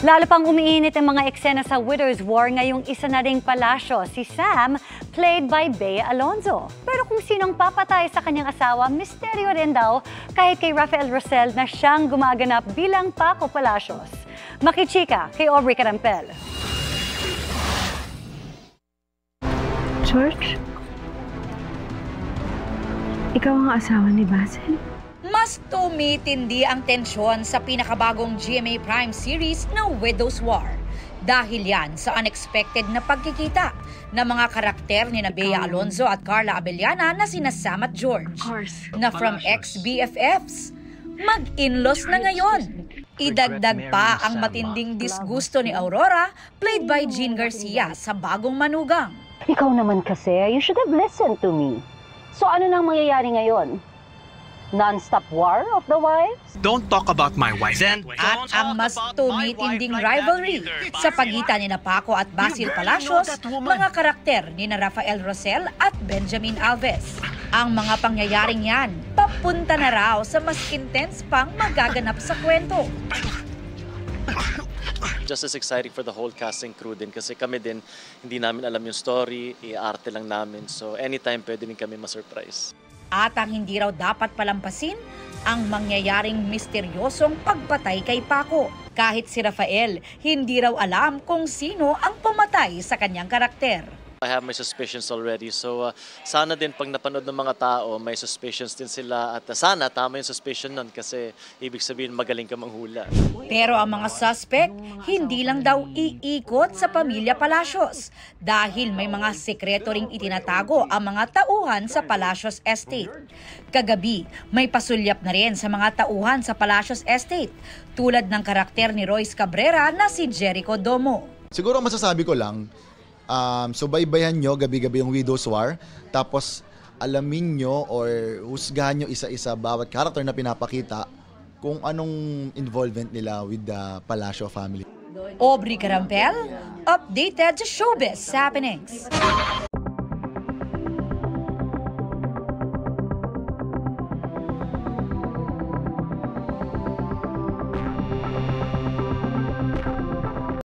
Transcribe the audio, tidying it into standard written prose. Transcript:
Lalo pang umiinit ang mga eksena sa Widow's War ngayong isa na ring palasyo, si Sam, played by Bea Alonzo. Pero kung sinong papatay sa kanyang asawa, misteryo rin daw kahit kay Rafael Rosel na siyang gumaganap bilang Paco Palacios. Makichika kay Aubrey Carampel. George? Ikaw ang asawa ni Basil? Mas tumitindi ang tensyon sa pinakabagong GMA Prime series na Widow's War. Dahil yan sa unexpected na pagkikita ng mga karakter ni Bea Alonzo at Carla Abellana na sina Sam at George, na from ex-BFFs, mag-in-laws na ngayon. Idagdag pa ang matinding disgusto ni Aurora, played by Jean Garcia, sa bagong manugang. Ikaw naman kasi, you should have listened to me. So ano nang mangyayari ngayon? Non-stop war of the wives? Don't talk about my wife. At ang mas tumitinding rivalry sa pagitan ni Paco at Basil Palacios, mga karakter ni Rafael Rosel at Benjamin Alves. Ang mga pangyayaring yan, papunta na raw sa mas intense pang magaganap sa kwento. Just as exciting for the whole cast and crew din kasi kami din, hindi namin alam yung story, i-arte lang namin. So anytime pwede din kami ma-surprise. At ang hindi raw dapat palampasin, ang mangyayaring misteryosong pagpatay kay Paco. Kahit si Rafael, hindi raw alam kung sino ang pumatay sa kanyang karakter. I have my suspicions already. So sana din pag napanood ng mga tao, may suspicions din sila. At sana tama yung suspicion nun kasi ibig sabihin magaling ka manghula. Pero ang mga suspect, hindi lang daw iikot sa pamilya Palacios. Dahil may mga sekreto ring itinatago ang mga tauhan sa Palacios Estate. Kagabi, may pasulyap na rin sa mga tauhan sa Palacios Estate. Tulad ng karakter ni Royce Cabrera na si Jericho Domo. Siguro masasabi ko lang, subaybayan nyo gabi-gabi yung Widow's War, tapos alamin nyo or husgahan nyo isa-isa bawat character na pinapakita kung anong involvement nila with the Palacio family. Aubrey Carampel, updated sa Showbiz Happenings.